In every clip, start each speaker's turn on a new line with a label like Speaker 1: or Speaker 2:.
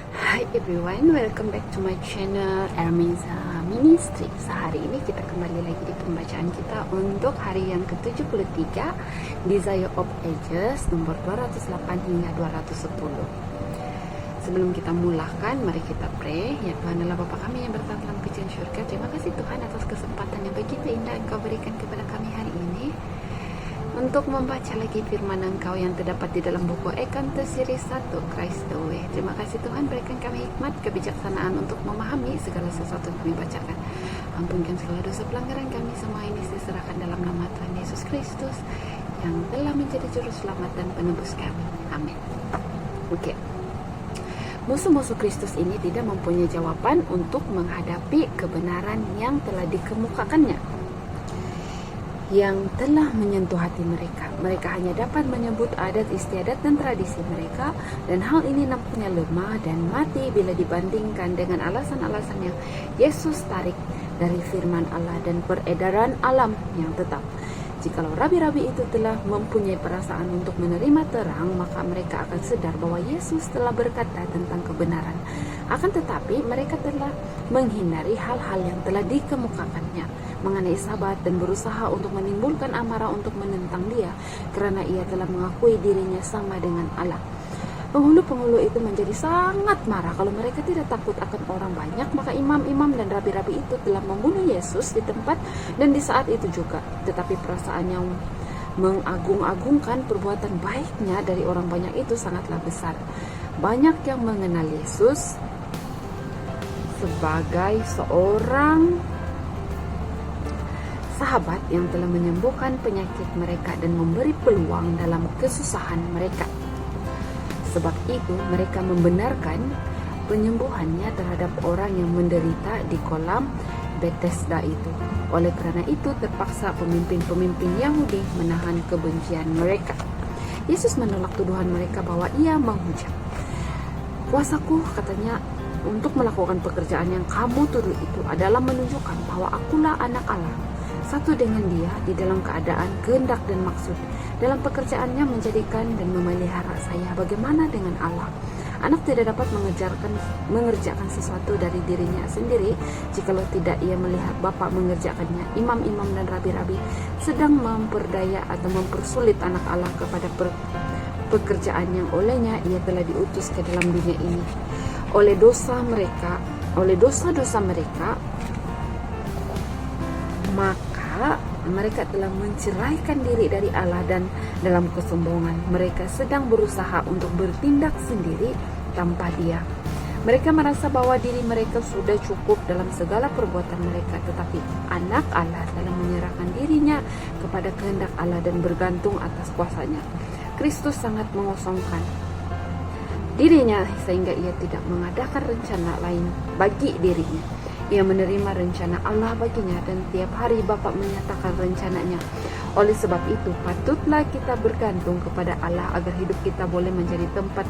Speaker 1: Hi everyone, welcome back to my channel Ermiza Ministry. Sehari ini kita kembali lagi di pembacaan kita untuk hari yang ke-73 Desire of Ages nomor 208 hingga 210. Sebelum kita mulakan, mari kita pray. Ya Tuhan Allah Bapa kami yang bertata dalam kerajaan syurga, terima kasih Tuhan atas kesempatan yang begitu indah Engkau berikan kepada kami hari ini untuk membaca lagi firman Engkau yang terdapat di dalam buku Ekanta seri 1 Christ the Way. Terima kasih Tuhan, berikan kami hikmat, kebijaksanaan untuk memahami segala sesuatu yang kami bacakan. Ampunkan segala dosa pelanggaran kami, semua ini diserahkan dalam nama Tuhan Yesus Kristus yang telah menjadi juru selamat dan penebus kami. Amin. Oke. Musuh-musuh Kristus ini tidak mempunyai jawaban untuk menghadapi kebenaran yang telah dikemukakannya, yang telah menyentuh hati mereka. Mereka hanya dapat menyebut adat istiadat dan tradisi mereka, dan hal ini nampaknya lemah dan mati bila dibandingkan dengan alasan-alasan yang Yesus tarik dari firman Allah dan peredaran alam yang tetap. Jikalau rabi-rabi itu telah mempunyai perasaan untuk menerima terang, maka mereka akan sadar bahwa Yesus telah berkata tentang kebenaran. Akan tetapi mereka telah menghindari hal-hal yang telah dikemukakannya mengenai Sabat dan berusaha untuk menimbulkan amarah untuk menentang dia, karena ia telah mengakui dirinya sama dengan Allah. Penghulu-penghulu itu menjadi sangat marah kalau mereka tidak takut akan orang banyak, maka imam-imam dan rabi-rabi itu telah membunuh Yesus di tempat dan di saat itu juga. Tetapi perasaannya mengagung-agungkan perbuatan baiknya dari orang banyak itu sangatlah besar. Banyak yang mengenal Yesus sebagai seorang sahabat yang telah menyembuhkan penyakit mereka dan memberi peluang dalam kesusahan mereka. Sebab itu mereka membenarkan penyembuhannya terhadap orang yang menderita di kolam Bethesda itu. Oleh karena itu terpaksa pemimpin-pemimpin Yahudi menahan kebencian mereka. Yesus menolak tuduhan mereka bahwa ia menghujat. Kuasaku, katanya, untuk melakukan pekerjaan yang kamu tuduh itu adalah menunjukkan bahwa akulah anak Allah, satu dengan dia di dalam keadaan kehendak dan maksud, dalam pekerjaannya menjadikan dan memelihara saya. Bagaimana dengan Allah? Anak tidak dapat mengerjakan sesuatu dari dirinya sendiri jikalau tidak ia melihat Bapa mengerjakannya. Imam-imam dan rabi-rabi sedang memperdaya atau mempersulit anak Allah kepada pekerjaan yang olehnya ia telah diutus ke dalam dunia ini. Oleh dosa-dosa mereka, maka mereka telah menceraikan diri dari Allah, dan dalam kesombongan mereka sedang berusaha untuk bertindak sendiri tanpa Dia. Mereka merasa bahwa diri mereka sudah cukup dalam segala perbuatan mereka, tetapi anak Allah telah menyerahkan dirinya kepada kehendak Allah dan bergantung atas kuasanya. Kristus sangat mengosongkan dirinya sehingga ia tidak mengadakan rencana lain bagi dirinya. Ia menerima rencana Allah baginya, dan tiap hari Bapa menyatakan rencananya. Oleh sebab itu, patutlah kita bergantung kepada Allah agar hidup kita boleh menjadi tempat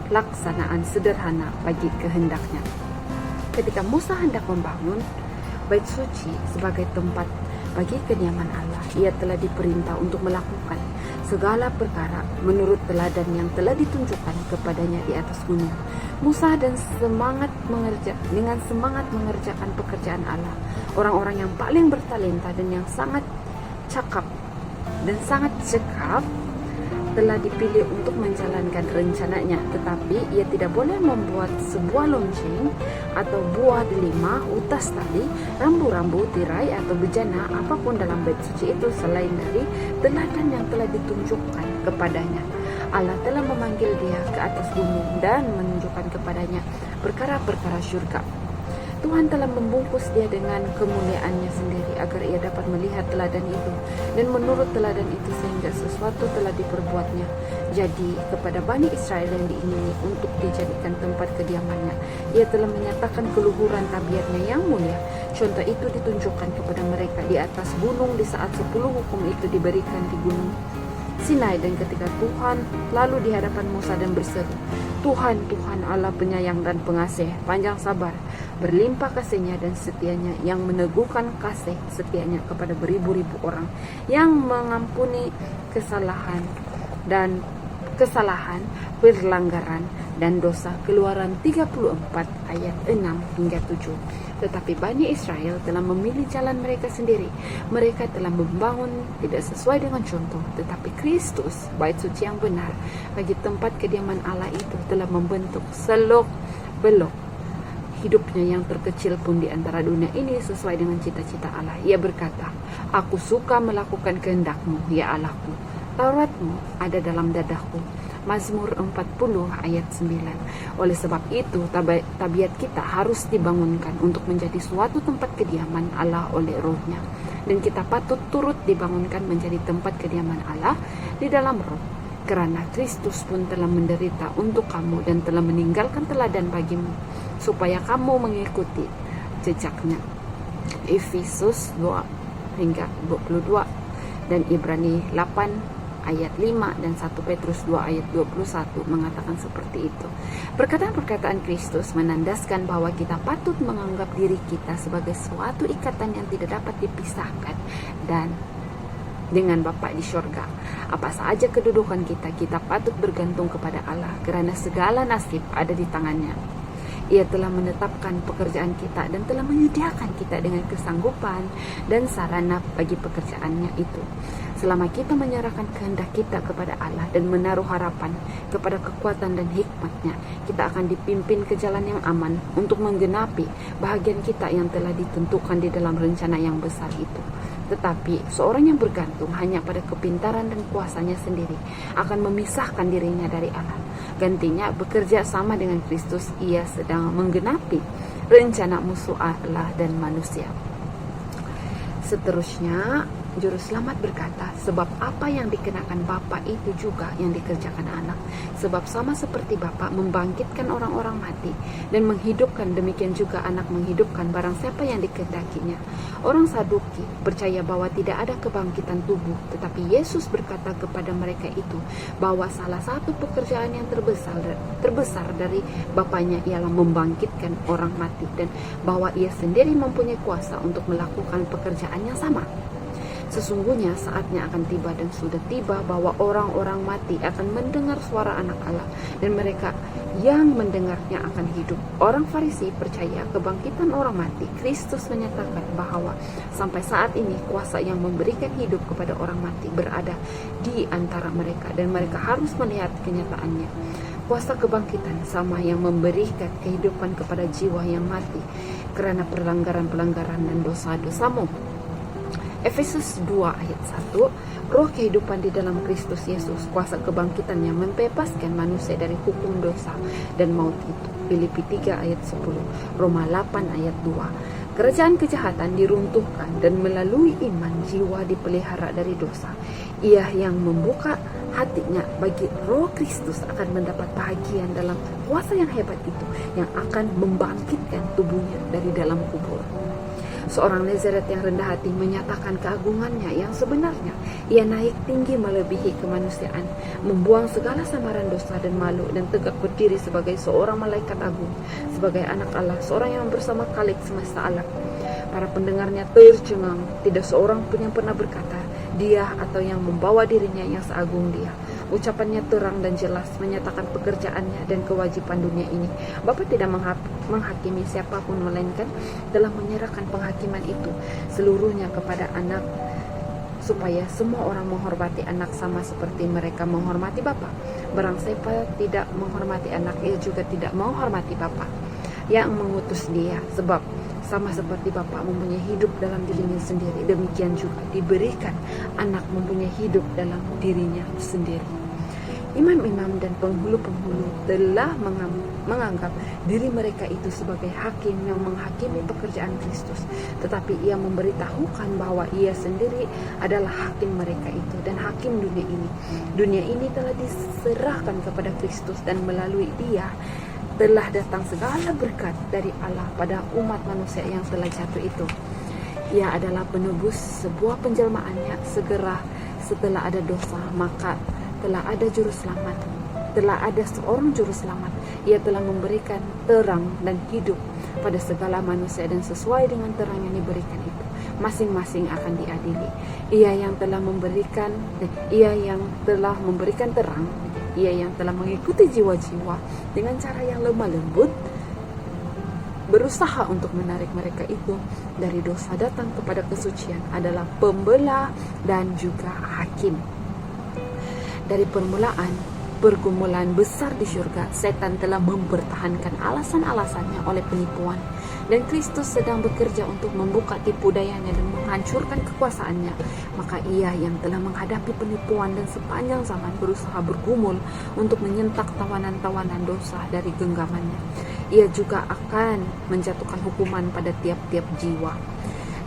Speaker 1: pelaksanaan sederhana bagi kehendaknya. Ketika Musa hendak membangun Bait Suci sebagai tempat bagi kediaman Allah, ia telah diperintah untuk melakukan segala perkara menurut teladan yang telah ditunjukkan kepadanya di atas gunung. Musa dengan semangat mengerjakan pekerjaan Allah. Orang-orang yang paling bertalenta dan yang sangat cakap dan sangat cekap telah dipilih untuk menjalankan rencananya, tetapi ia tidak boleh membuat sebuah lonceng atau buah delima, utas tali, rambu-rambu, tirai atau bejana apapun dalam bait suci itu selain dari teladan yang telah ditunjukkan kepadanya. Allah telah memanggil dia ke atas gunung dan menunjukkan kepadanya perkara-perkara syurga. Tuhan telah membungkus dia dengan kemuliaannya sendiri agar ia dapat melihat teladan itu, dan menurut teladan itu sehingga sesuatu telah diperbuatnya jadi kepada Bani Israel yang diingini untuk dijadikan tempat kediamannya. Ia telah menyatakan keluhuran tabiatnya yang mulia. Contoh itu ditunjukkan kepada mereka di atas gunung di saat 10 hukum itu diberikan di gunung Sinai, dan ketika Tuhan lalu di hadapan Musa dan berseru, Tuhan, Tuhan Allah penyayang dan pengasih, panjang sabar, berlimpah kasihnya dan setianya, yang meneguhkan kasih setianya kepada beribu-ribu orang, yang mengampuni kesalahan, pelanggaran dan dosa. Keluaran 34 ayat 6 hingga 7. Tetapi Bani Israel telah memilih jalan mereka sendiri. Mereka telah membangun tidak sesuai dengan contoh, tetapi Kristus, bait suci yang benar bagi tempat kediaman Allah itu, telah membentuk selok-belok hidupnya yang terkecil pun di antara dunia ini sesuai dengan cita-cita Allah. Ia berkata, "Aku suka melakukan kehendak-Mu, ya Allahku. Taurat-Mu ada dalam dadaku." Mazmur 40 ayat 9. Oleh sebab itu, tabiat kita harus dibangunkan untuk menjadi suatu tempat kediaman Allah oleh Roh-Nya. Dan kita patut turut dibangunkan menjadi tempat kediaman Allah di dalam Roh. Kerana Kristus pun telah menderita untuk kamu dan telah meninggalkan teladan bagimu, supaya kamu mengikuti jejaknya. Efesus 2 hingga 22 dan Ibrani 8 ayat 5 dan 1 Petrus 2 ayat 21 mengatakan seperti itu. Perkataan-perkataan Kristus menandaskan bahwa kita patut menganggap diri kita sebagai suatu ikatan yang tidak dapat dipisahkan dan dengan Bapa di syurga. Apa saja kedudukan kita, kita patut bergantung kepada Allah kerana segala nasib ada di tangannya. Ia telah menetapkan pekerjaan kita dan telah menyediakan kita dengan kesanggupan dan sarana bagi pekerjaannya itu. Selama kita menyerahkan kehendak kita kepada Allah dan menaruh harapan kepada kekuatan dan hikmat-Nya, kita akan dipimpin ke jalan yang aman untuk menggenapi bahagian kita yang telah ditentukan di dalam rencana yang besar itu. Tetapi seorang yang bergantung hanya pada kepintaran dan kuasanya sendiri akan memisahkan dirinya dari Allah. Gantinya bekerja sama dengan Kristus, ia sedang menggenapi rencana musuh Allah dan manusia. Seterusnya, Juru Selamat berkata, sebab apa yang dikenakan Bapa itu juga yang dikerjakan anak. Sebab sama seperti Bapa membangkitkan orang-orang mati dan menghidupkan, demikian juga anak menghidupkan barang siapa yang dikehendakinya. Orang Saduki percaya bahwa tidak ada kebangkitan tubuh, tetapi Yesus berkata kepada mereka itu bahwa salah satu pekerjaan yang terbesar dari Bapanya ialah membangkitkan orang mati, dan bahwa ia sendiri mempunyai kuasa untuk melakukan pekerjaan yang sama. Sesungguhnya saatnya akan tiba dan sudah tiba bahwa orang-orang mati akan mendengar suara Anak Allah, dan mereka yang mendengarnya akan hidup. Orang Farisi percaya kebangkitan orang mati. Kristus menyatakan bahwa sampai saat ini kuasa yang memberikan hidup kepada orang mati berada di antara mereka, dan mereka harus melihat kenyataannya. Kuasa kebangkitan sama yang memberikan kehidupan kepada jiwa yang mati kerana pelanggaran-pelanggaran dan dosa-dosamu. Efesus 2 ayat 1, roh kehidupan di dalam Kristus Yesus, kuasa kebangkitan yang membebaskan manusia dari hukum dosa dan maut itu. Filipi 3 ayat 10, Roma 8 ayat 2. Kerajaan kejahatan diruntuhkan dan melalui iman jiwa dipelihara dari dosa. Ia yang membuka hatinya bagi roh Kristus akan mendapat bahagian dalam kuasa yang hebat itu, yang akan membangkitkan tubuhnya dari dalam kubur. Seorang Nazaret yang rendah hati menyatakan keagungannya yang sebenarnya. Ia naik tinggi melebihi kemanusiaan, membuang segala samaran dosa dan malu, dan tegak berdiri sebagai seorang malaikat agung, sebagai anak Allah, seorang yang bersama Khalik semesta alam. Para pendengarnya tercengang, tidak seorang pun yang pernah berkata, dia atau yang membawa dirinya yang seagung dia. Ucapannya terang dan jelas menyatakan pekerjaannya dan kewajiban dunia ini. Bapa tidak menghakimi siapapun, melainkan telah menyerahkan penghakiman itu seluruhnya kepada anak, supaya semua orang menghormati anak sama seperti mereka menghormati Bapa. Barang siapa tidak menghormati anak, ia juga tidak menghormati Bapa yang mengutus dia. Sebab sama seperti Bapa mempunyai hidup dalam dirinya sendiri, demikian juga diberikan anak mempunyai hidup dalam dirinya sendiri. Imam-imam dan penghulu-penghulu telah menganggap diri mereka itu sebagai hakim yang menghakimi pekerjaan Kristus, tetapi ia memberitahukan bahwa ia sendiri adalah hakim mereka itu dan hakim dunia ini. Dunia ini telah diserahkan kepada Kristus, dan melalui dia telah datang segala berkat dari Allah pada umat manusia yang telah jatuh itu. Ia adalah penebus sebuah penjelmaannya. Segera setelah ada dosa, maka telah ada juru selamat. Telah ada seorang juru selamat. Ia telah memberikan terang dan hidup pada segala manusia, dan sesuai dengan terang yang diberikan itu, masing-masing akan diadili. Ia yang telah memberikan terang Ia yang telah mengikuti jiwa-jiwa dengan cara yang lemah lembut, berusaha untuk menarik mereka itu dari dosa datang kepada kesucian, adalah pembela dan juga hakim. Dari pergumulan besar di surga, setan telah mempertahankan alasan-alasannya oleh penipuan, dan Kristus sedang bekerja untuk membuka tipu dayanya dan menghancurkan kekuasaannya. Maka ia yang telah menghadapi penipuan dan sepanjang zaman berusaha bergumul untuk menyentak tawanan-tawanan dosa dari genggamannya. Ia juga akan menjatuhkan hukuman pada tiap-tiap jiwa,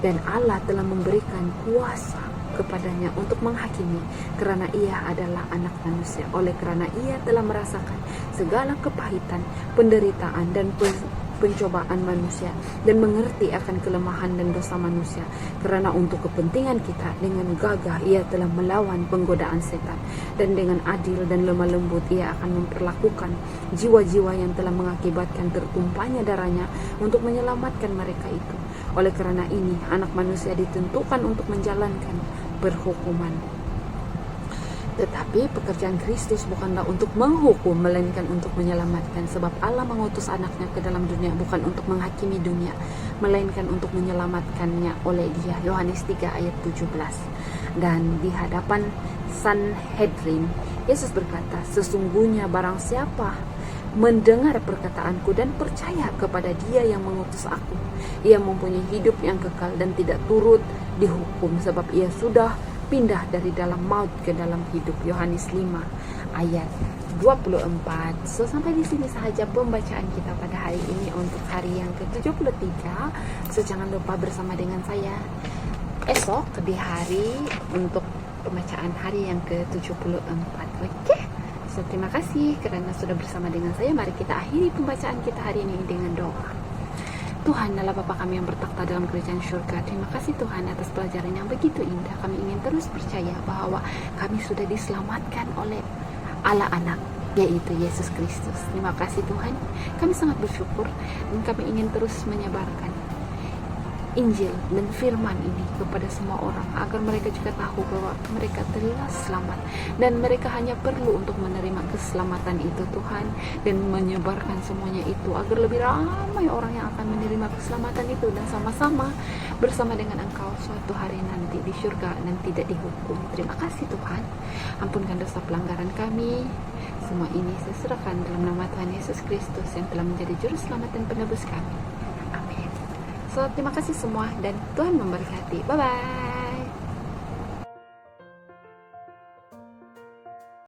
Speaker 1: dan Allah telah memberikan kuasa kepadanya untuk menghakimi, karena ia adalah anak manusia. Oleh karena ia telah merasakan segala kepahitan, penderitaan, dan pencobaan manusia, dan mengerti akan kelemahan dan dosa manusia. Karena untuk kepentingan kita, dengan gagah ia telah melawan penggodaan setan, dan dengan adil dan lemah lembut ia akan memperlakukan jiwa-jiwa yang telah mengakibatkan tertumpahnya darahnya untuk menyelamatkan mereka itu. Oleh karena ini, anak manusia ditentukan untuk menjalankan perhukuman. Tetapi pekerjaan Kristus bukanlah untuk menghukum, melainkan untuk menyelamatkan. Sebab Allah mengutus anaknya ke dalam dunia bukan untuk menghakimi dunia, melainkan untuk menyelamatkannya oleh Dia. Yohanes 3 ayat 17. Dan di hadapan Sanhedrin, Yesus berkata, sesungguhnya barang siapa mendengar perkataanku dan percaya kepada Dia yang mengutus aku, ia mempunyai hidup yang kekal dan tidak turut dihukum, sebab ia sudah pindah dari dalam maut ke dalam hidup. Yohanes 5 ayat 24. So, sampai di sini sahaja pembacaan kita pada hari ini untuk hari yang ke-73. So, jangan lupa bersama dengan saya esok di hari untuk pembacaan hari yang ke-74. Oke? So, terima kasih karena sudah bersama dengan saya. Mari kita akhiri pembacaan kita hari ini dengan doa. Tuhan adalah Bapa kami yang bertakhta dalam kerajaan surga. Terima kasih Tuhan atas pelajaran yang begitu indah. Kami ingin terus percaya bahwa kami sudah diselamatkan oleh Allah Anak, yaitu Yesus Kristus. Terima kasih Tuhan. Kami sangat bersyukur dan kami ingin terus menyebarkan Injil dan firman ini kepada semua orang, agar mereka juga tahu bahwa mereka telah selamat dan mereka hanya perlu untuk menerima keselamatan itu Tuhan, dan menyebarkan semuanya itu agar lebih ramai orang yang akan menerima keselamatan itu dan sama-sama bersama dengan Engkau suatu hari nanti di surga dan tidak dihukum. Terima kasih Tuhan. Ampunkan dosa pelanggaran kami. Semua ini saya serahkan dalam nama Tuhan Yesus Kristus yang telah menjadi juru selamat dan penebus kami. Amin. So, terima kasih semua dan Tuhan memberkati. Bye-bye.